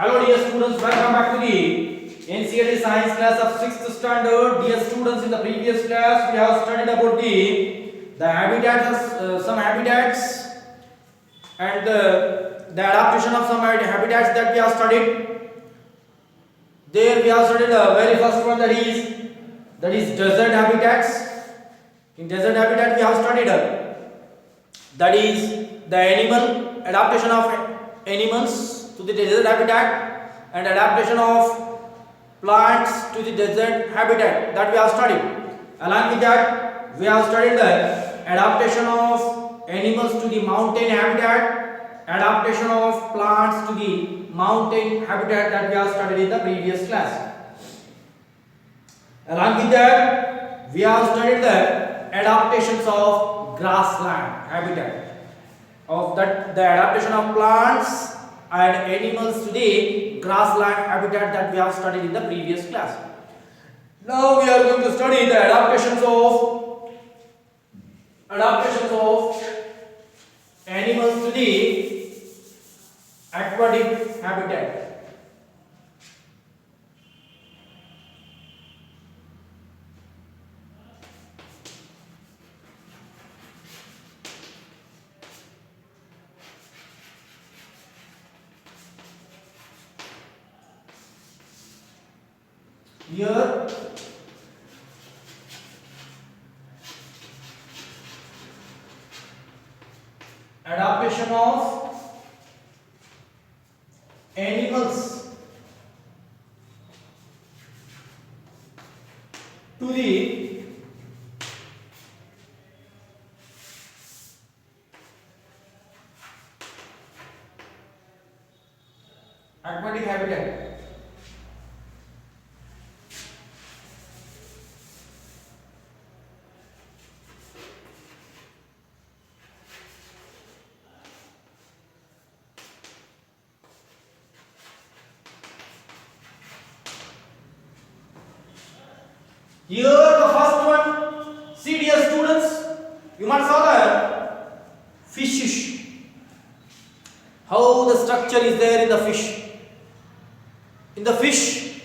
Hello dear students, welcome back to the NCERT science class of 6th standard. Dear students, in the previous class we have studied about the habitats, some habitats and the adaptation of some habitats that we have studied. There we have studied the very first one, that is desert habitats. In desert habitat we have studied that is the animal adaptation of animals to the desert habitat and adaptation of plants to the desert habitat, that we have studied. Along with that we have studied the adaptation of animals to the mountain habitat, adaptation of plants to the mountain habitat, that we have studied in the previous class. Along with that we have studied the adaptations of grassland habitat, of that the adaptation of plants and animals to the grassland habitat, that we have studied in the previous class. Now we are going to study the adaptations of animals to the aquatic habitat. Here adaptation of animals to the aquatic habitat. Here the first one, see dear students, you must saw the fishes. How the structure is there in the fish. In the fish,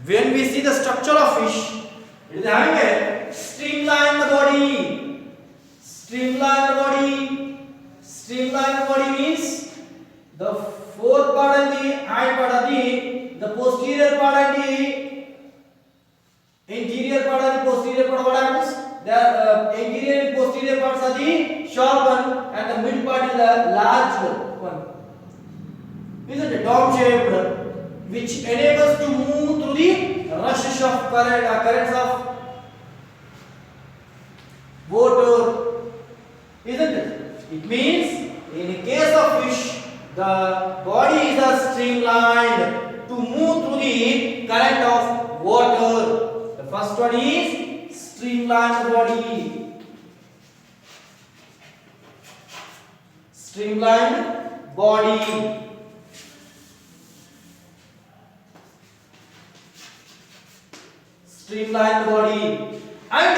when we see the structure of fish, it is having a streamlined body. Streamlined body. Streamlined body means the fourth part and the high part and the posterior part and the interior part and the posterior part. What happens? The interior and posterior parts are the short one and the mid part is the large one. Isn't it? Dome shaped, which enables to move through the rushes of currents of water. Isn't it? It means in case of fish, the body is streamlined to move through the current of water. The first one is streamlined body. Streamlined body. Streamlined body. And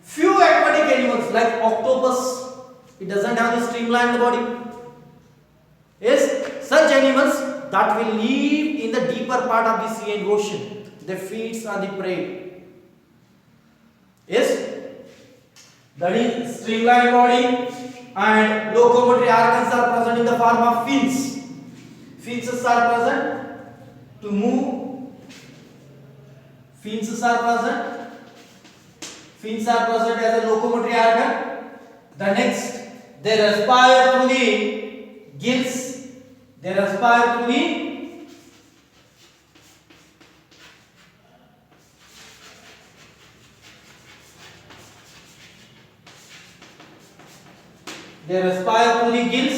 few aquatic animals like octopus, it doesn't have the streamlined body. Yes, such animals that will live in the deeper part of the sea and ocean. They feeds on the prey. Yes, that is streamlined body. And locomotory organs are present in the form of fins. Fins are present to move. Fins are present. Fins are present as a locomotory organ. The next, they respire through the gills. They respire through the gills.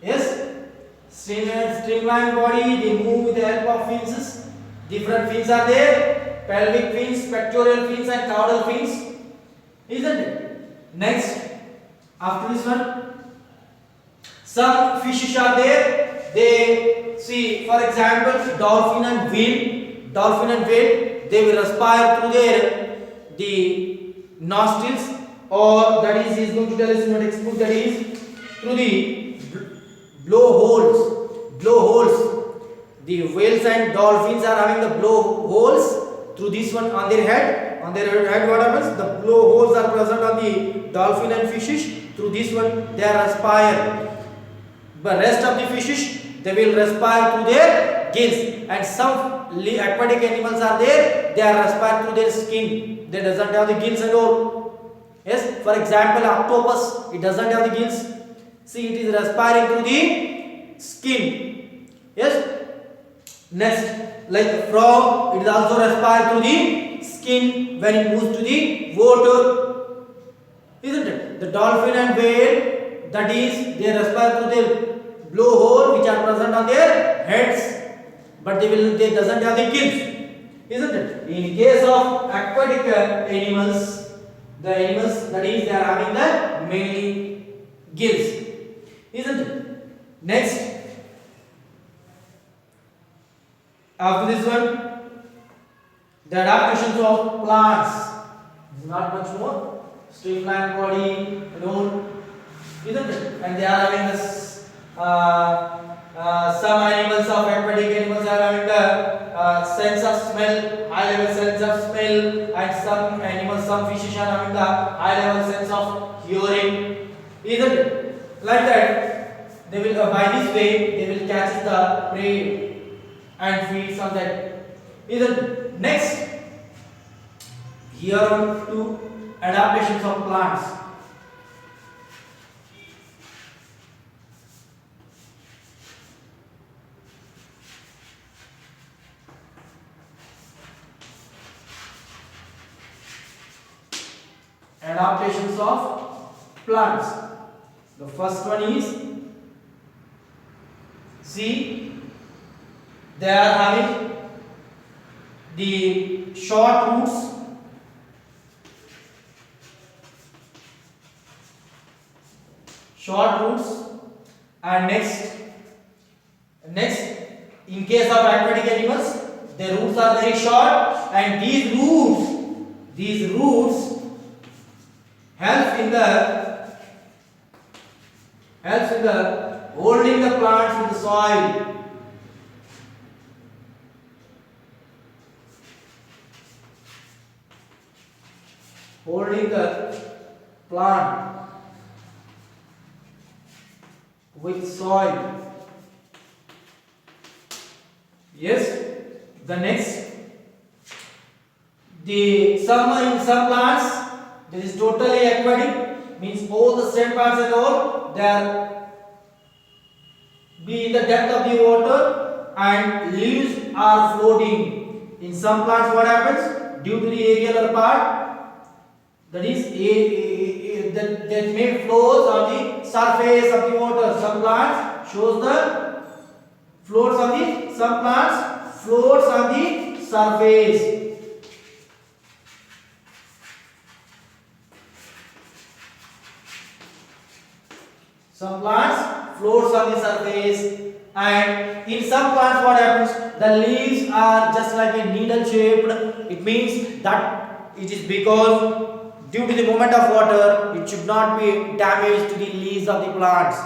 Yes, streamlined body. They move with the help of fins. Different fins are there: pelvic fins, pectoral fins, and caudal fins. Isn't it? Next, after this one, some fishes are there. They see, for example, dolphin and whale. Dolphin and whale, they will respire through the nostrils, or that is going to tell us in the textbook, that is through the blowholes. blowholes. The whales and dolphins are having the blowholes through this one on their head. On their head, what happens? The blowholes are present on the dolphin and fishes. Through this one, they are respire. But rest of the fishes, they will respire through their gills. And some aquatic animals are there, they are respire through their skin. They doesn't have the gills at all. Yes, for example, octopus, it doesn't have the gills. See, it is respiring through the skin. Yes. Next, like the frog, it is also respire through the skin when it moves to the water. Isn't it? The dolphin and whale, that is, they respire through their blowhole which are present on their heads, but they doesn't have the gills. Isn't it? In case of aquatic animals, the animals, that is, they are having the mainly gills. Isn't it? Next, after this one, the adaptations of plants. Not much more. Streamlined body, alone, isn't it? And they are having this. Some animals of aquatic animals are having the sense of smell, high level sense of smell, and some animals, some fishes are having the high level sense of hearing. Isn't it? Like that, they will by this way they will catch the prey and feeds on that. Isn't it? Next, here are two adaptations of plants. Adaptations of plants. The first one is, see, they are having the short roots, and next, in case of aquatic animals, their roots are very short, and these roots helps in the holding the plants in the soil. Holding the plant with soil. Yes. The next, in some plants, this is totally aquatic, means all the stem parts and all, they are be in the depth of the water and leaves are floating. In some plants, what happens? Due to the aerial part, that is that may flows on the surface of the water. Some plants shows the floats on the, some plants floats on the surface. Some plants floats on the surface, and in some plants what happens? The leaves are just like a needle shaped. It means that it is because due to the movement of water, it should not be damaged to the leaves of the plants.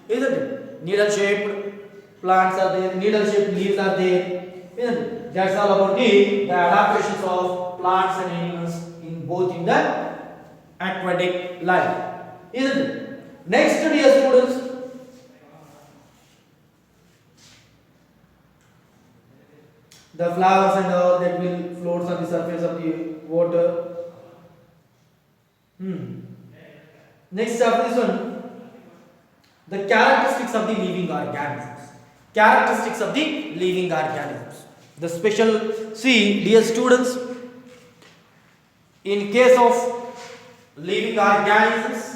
Isn't it? Needle shaped plants are there, needle shaped leaves are there. Isn't it? That's all about the adaptations of plants and animals in both in the aquatic life. Isn't it? Next, dear students, the flowers and all that will float on the surface of the water. Next, after this one, the characteristics of the living organisms. Characteristics of the living organisms. The special, see, dear students, in case of living organisms,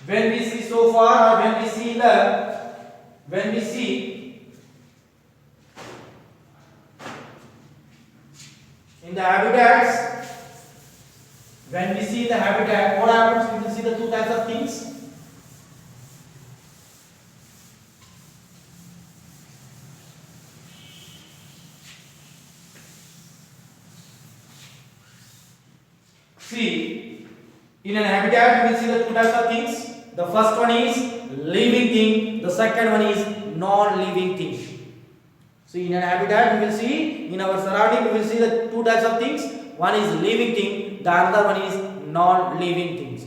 when we see so far, or when we see in the habitats, when we see the habitat, what happens? We will see the two types of things. See, in an habitat, we will see the two types of things. The first one is living thing, the second one is non-living thing. So in an habitat we will see, in our surrounding we will see the two types of things. One is living thing, the other one is non-living things.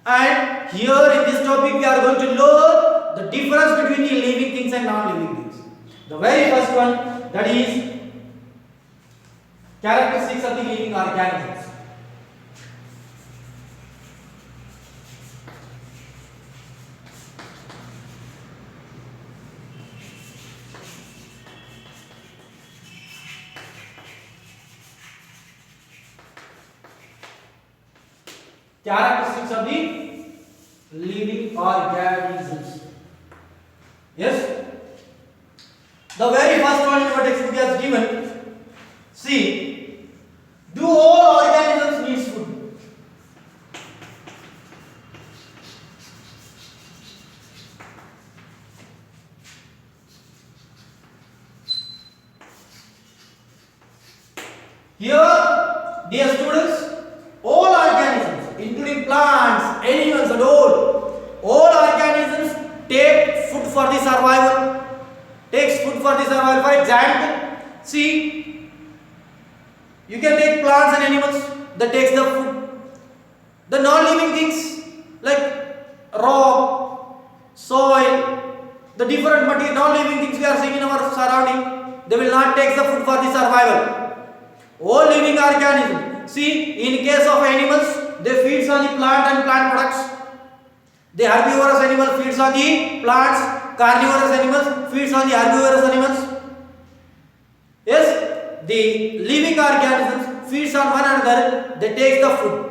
And here in this topic we are going to learn the difference between the living things and non-living things. The very first one, that is characteristics of the living organisms. Characteristics of the living organisms. Yes. The very first one in your textbook is given. See, do all organisms need food? Here, dear students, all organisms, including plants, animals and all organisms take food for the survival. Takes food for the survival. For example, see, you can take plants and animals that takes the food. The non-living things like rock, soil, the different material, non-living things we are seeing in our surrounding, they will not take the food for the survival. All living organisms. See, in case of animals, they feeds on the plant and plant products. The herbivorous animal feeds on the plants. Carnivorous animals feeds on the herbivorous animals. Yes, the living organisms feeds on one another. They take the food.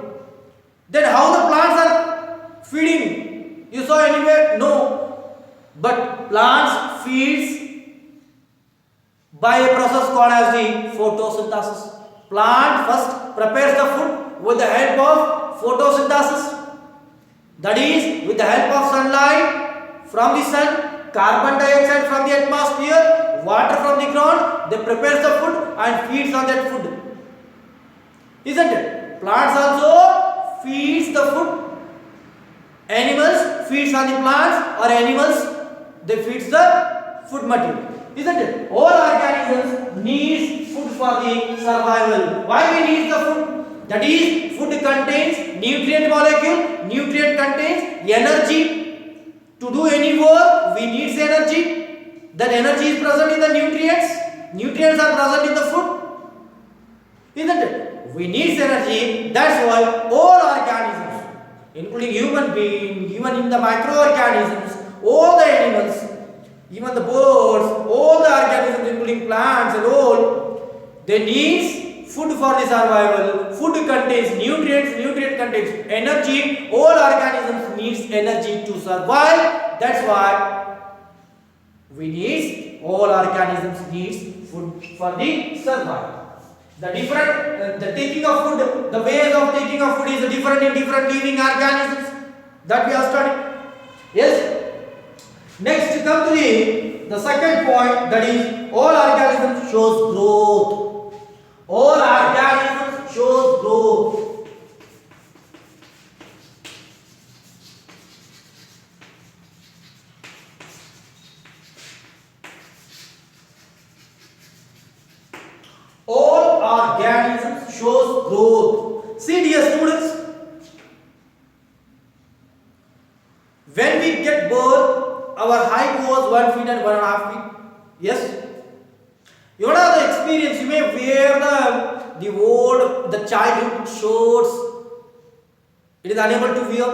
Then how the plants are feeding? You saw anywhere? No. But plants feeds by a process called as the photosynthesis. Plant first prepares the food with the help of photosynthesis. That is, with the help of sunlight from the sun, carbon dioxide from the atmosphere, water from the ground, they prepare the food and feeds on that food. Isn't it? Plants also feeds the food. Animals feeds on the plants, or animals they feeds the food material. Isn't it? All organisms need food for the survival. Why we need the food? That is, food contains nutrient molecule. Nutrient contains energy. To do any work, we need energy. That energy is present in the nutrients. Nutrients are present in the food. Isn't it? We need energy. That's why all organisms, including human beings, even in the microorganisms, all the animals, even the birds, all the organisms, including plants and all, they need food for the survival. Food contains nutrients, nutrient contains energy. All organisms needs energy to survive. That's why we need, all organisms needs food for the survival. The different, the taking of food, the ways of taking of food is different in different living organisms that we are studying. Yes. Next, come to the second point, that is, all organisms shows growth. All organisms shows growth. All organisms shows growth. See, dear students, when we get born, our height was 1 feet and 1.5 feet. Yes. You know the experience. You may wear the childhood shorts. It is unable to wear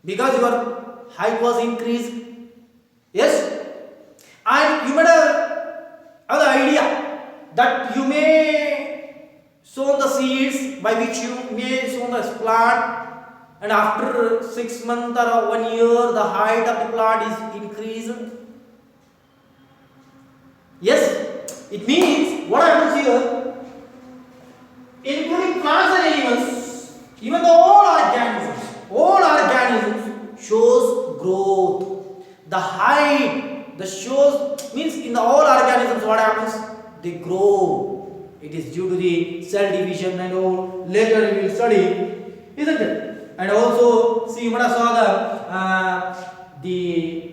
because your height was increased. Yes. And you might have the idea that you may sow the seeds by which you may sow the plant. And after 6 months or 1 year, the height of the plant is increased. Yes, it means what happens here, including plants and animals, even the all organisms shows growth. The height, the shows means in the all organisms what happens? They grow. It is due to the cell division and all. Later we will study, isn't it? And also, see, you might have saw the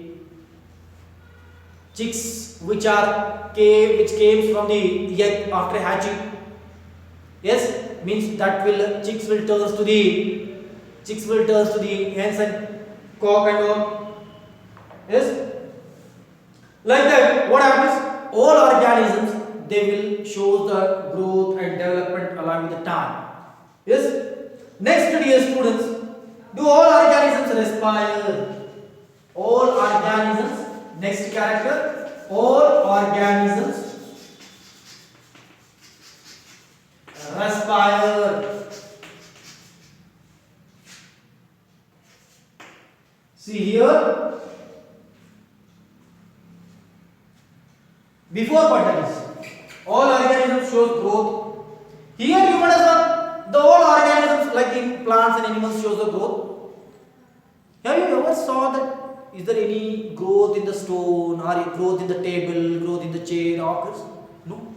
chicks which came from the egg after hatching. Yes, means that chicks will turn to the hens and cock and all. Yes, like that. What happens? All organisms, they will show the growth and development along with the time. Yes. Next, dear students, do all organisms respire? All organisms. Next character. All organisms respire. See here. Before button all organisms shows growth. Here you understand the all organisms like in plants and animals shows the growth. Have you ever saw that? Is there any growth in the stone or growth in the table, growth in the chair occurs? No.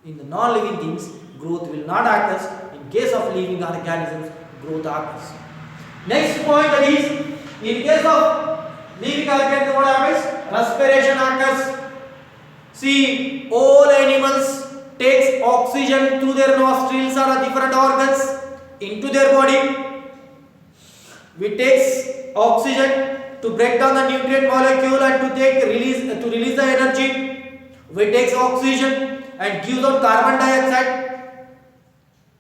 In the non-living things, growth will not occur. In case of living organisms, growth occurs. Next point, that is, in case of living organisms, what happens? Respiration occurs. See, all animals takes oxygen through their nostrils or different organs into their body. We takes oxygen to break down the nutrient molecule and to release the energy. We takes oxygen and gives out carbon dioxide.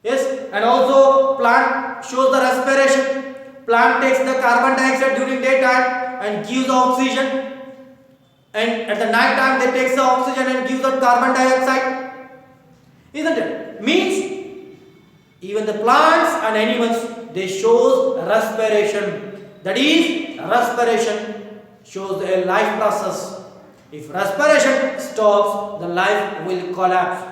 Yes, and also plant shows the respiration. Plant takes the carbon dioxide during daytime and gives the oxygen. And at the night time they takes the oxygen and gives out carbon dioxide. Isn't it? Means even the plants and animals, they shows respiration. That is, respiration shows a life process. If respiration stops, the life will collapse.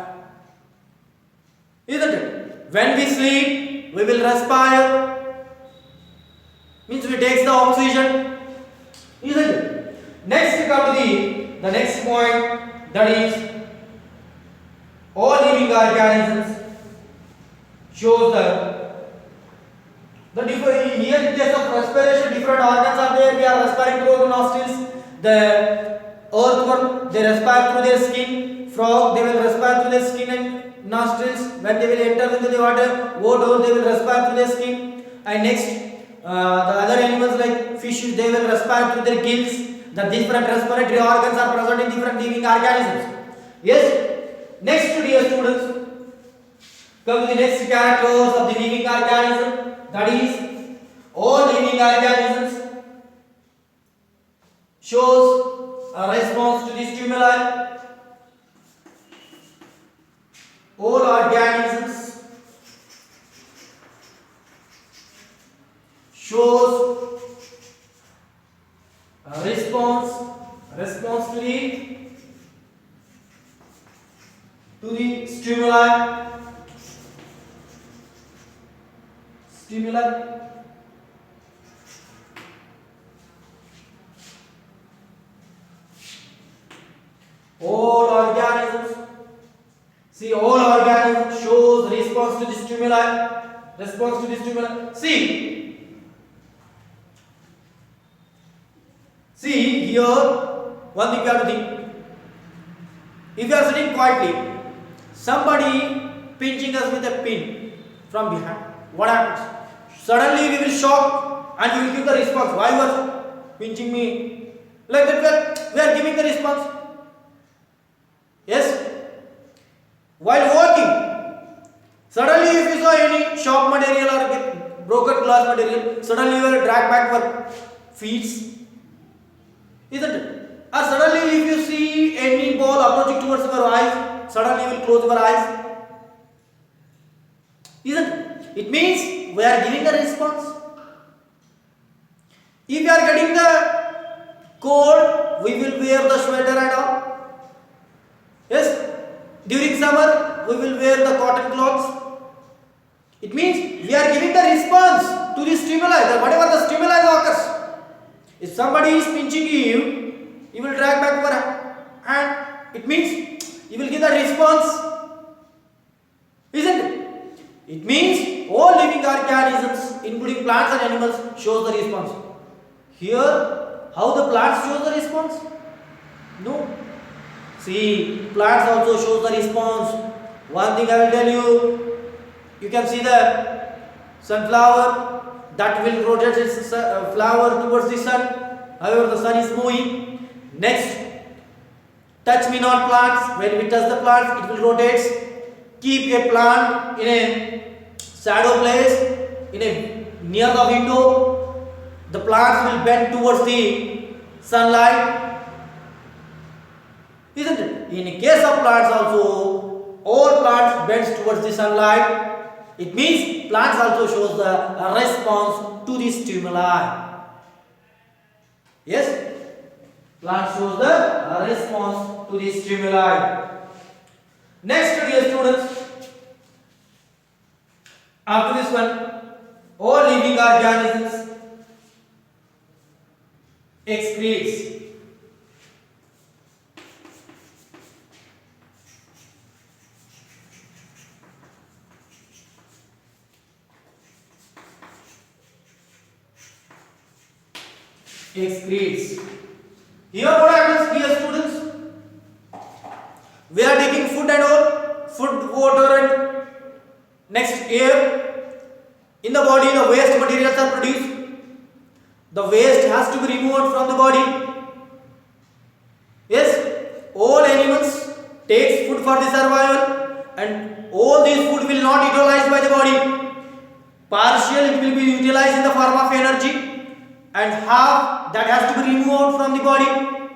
Isn't it? When we sleep, we will respire. Means we take the oxygen. Isn't it? Next we come to the next point, that is all living organisms shows the different, here in case of respiration different organs are there. We are respiring through the nostrils. The earthworm, they respire through their skin. Frog, they will respire through their skin and nostrils. When they will enter into the water, they will respire through their skin. And next the other animals like fish, they will respire through their gills. The different respiratory organs are present in different living organisms. Yes. Next, dear students, come to the next characters of the living organism. That is, all living organisms shows a response to the stimuli. All organisms shows a response to the stimuli. All organisms, see, all organisms shows response to the stimuli. See here, one thing you have to think. If you are sitting quietly, somebody pinching us with a pin from behind, what happens? Suddenly we will shock and we will give the response. Why you are pinching me? Like that we are giving the response. Yes? While walking, suddenly if you saw any sharp material or broken glass material, suddenly you will drag back your feet. Isn't it? Or suddenly if you see any ball approaching towards your eyes, suddenly you will close your eyes. Isn't it? It means we are giving a response. If we are getting the cold, we will wear the sweater and all. Yes? During summer, we will wear the cotton clothes. It means we are giving the response to the stimuli, whatever the stimuli occurs. If somebody is pinching you will drag back your hand. It means you will give the response. Isn't it? It means all living organisms, including plants and animals, shows the response. Here, how the plants shows the response? No. See, plants also shows the response. One thing I will tell you can see the sunflower that will rotate its flower towards the sun. However, the sun is moving. Next, touch me not plants. When we touch the plants, it will rotate. Keep a plant in a shadow place, in a near the window. The plants will bend towards the sunlight. Isn't it? In case of plants also, all plants bends towards the sunlight. It means plants also shows the response to the stimuli. Yes? Plant shows the response to the stimuli. Next, dear students, after this one, all living organisms excretes. Excretes. Here what happens, dear students? We are taking food and all, food, water and next air. In the body, the waste materials are produced. The waste has to be removed from the body. Yes, all animals takes food for the survival, and all this food will not utilized by the body. Partially it will be utilized in the form of energy, and half that has to be removed from the body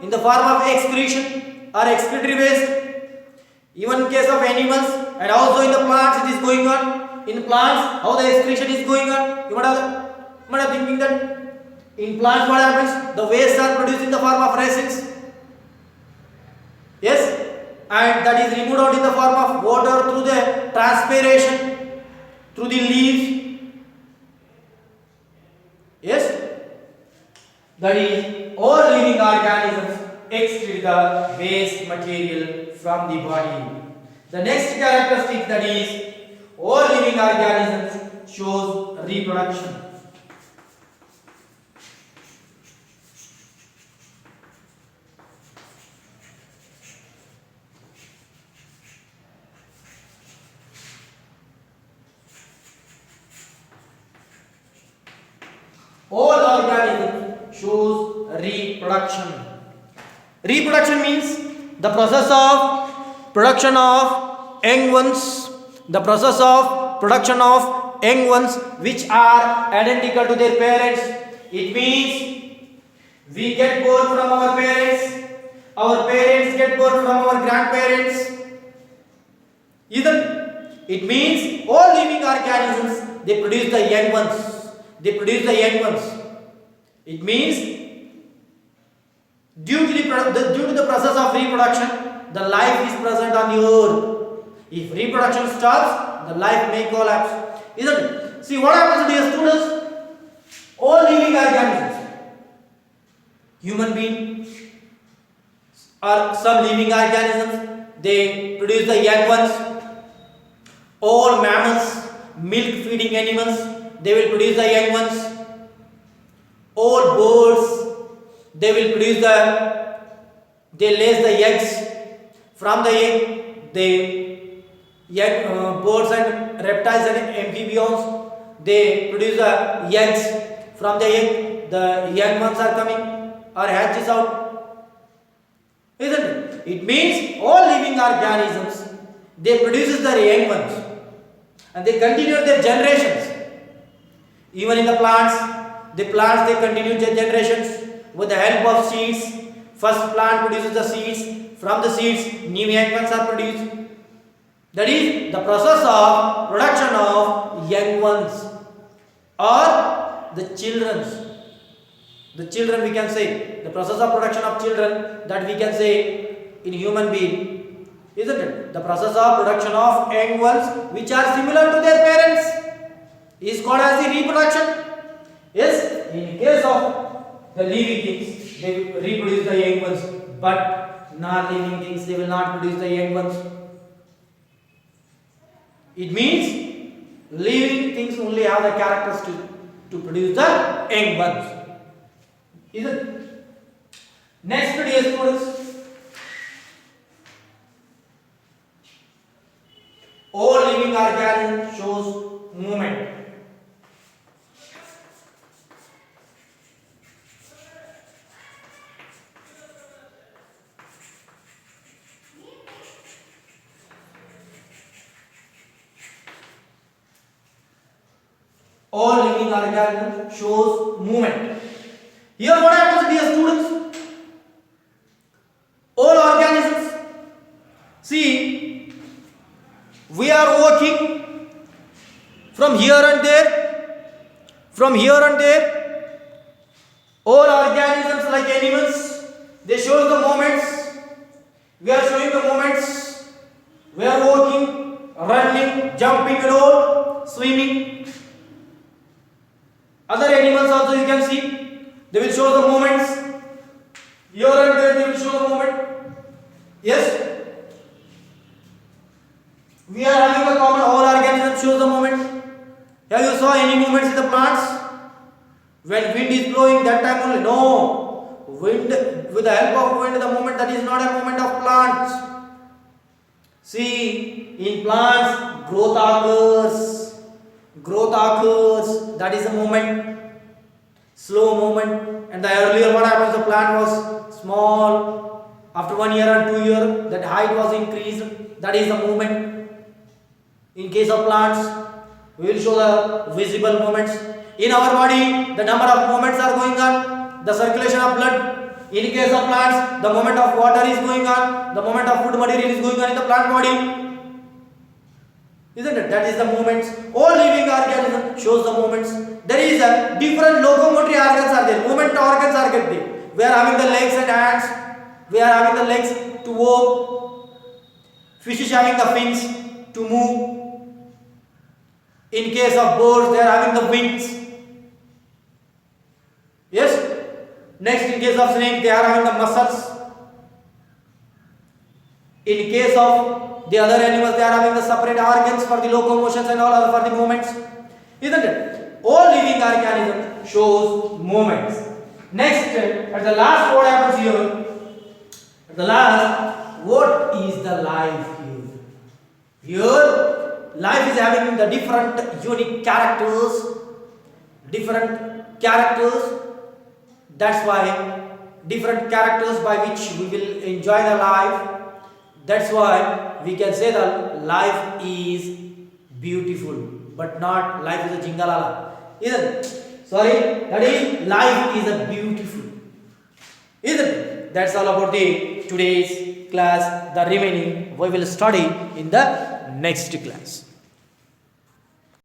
in the form of excretion or excretory waste. Even in case of animals and also in the plants it is going on. In plants, how the excretion is going on? You might have thinking that in plants what happens? The wastes are produced in the form of resins. Yes, and that is removed out in the form of water through the transpiration, through the leaves. Yes, that is all living organisms excrete the waste material from the body. The next characteristic, that is all living organisms shows reproduction. All organisms shows reproduction. Reproduction means the process of production of young ones, the process of production of young ones which are identical to their parents. It means we get born from our parents get born from our grandparents. It means all living organisms, they produce the young ones. It means due to the process of reproduction, the life is present on the earth. If reproduction stops, the life may collapse. Isn't it? See what happens, dear students? All living organisms, human beings or some living organisms, they produce the young ones. All mammals, milk feeding animals, they will produce the young ones. All birds, they will produce they lays the eggs. From the egg, the young birds and reptiles and amphibians, they produce the eggs. From the egg, the young ones are coming or hatches out. Isn't it? It means all living organisms, they produce the young ones and they continue their generations. Even in the plants they continue their generations with the help of seeds. First plant produces the seeds. From the seeds, new young ones are produced. That is the process of production of young ones or the children. The children, we can say, the process of production of children, that we can say in human being, isn't it? The process of production of young ones which are similar to their parents is called as the reproduction. Yes, in case of the living things, they will reproduce the young ones, but non-living things, they will not produce the young ones. It means living things only have the characteristics to produce the young ones. Is it? Next, dear students, all living organism shows movement. All living organism shows movement. Here what happens, dear students? All organisms, see, we are working from here and there, from here and there. All organisms like animals, they show the moments. We are showing the moments. We are walking, running, jumping and all, swimming. Other animals also you can see, they will show the moments. Here and there they will show the moment. Yes? We are having a common, all organisms shows the moment. Have you saw any moments in the plants? When wind is blowing, that time only? No. Wind, with the help of wind, the moment that is not a moment of plants. See, in plants, growth occurs. Growth occurs, that is a moment, slow moment. And the earlier what happens, the plant was small. After 1 year and 2 years, that height was increased. That is the movement. In case of plants, we will show the visible movements. In our body, the number of movements are going on. The circulation of blood. In case of plants, the movement of water is going on. The movement of food material is going on in the plant body. Isn't it? That is the movements. All living organism shows the movements. There is a different locomotory organs are there. Movement organs are there. We are having the legs and hands. We are having the legs to walk. Fish is having the fins to move. In case of birds, they are having the wings. Yes? Next, in case of snake, they are having the muscles. In case of the other animals, they are having the separate organs for the locomotions and all other for the movements. Isn't it? All living organism shows movements. Next, at the last, what happens here? At the last, what is the life here? Here, life is having the different unique characters. Different characters. That's why different characters by which we will enjoy the life. That's why we can say that life is beautiful, but not life is a jingalala. Isn't it? Sorry, that is life is a beautiful. Isn't it? That's all about the today's class. The remaining we will study in the next class.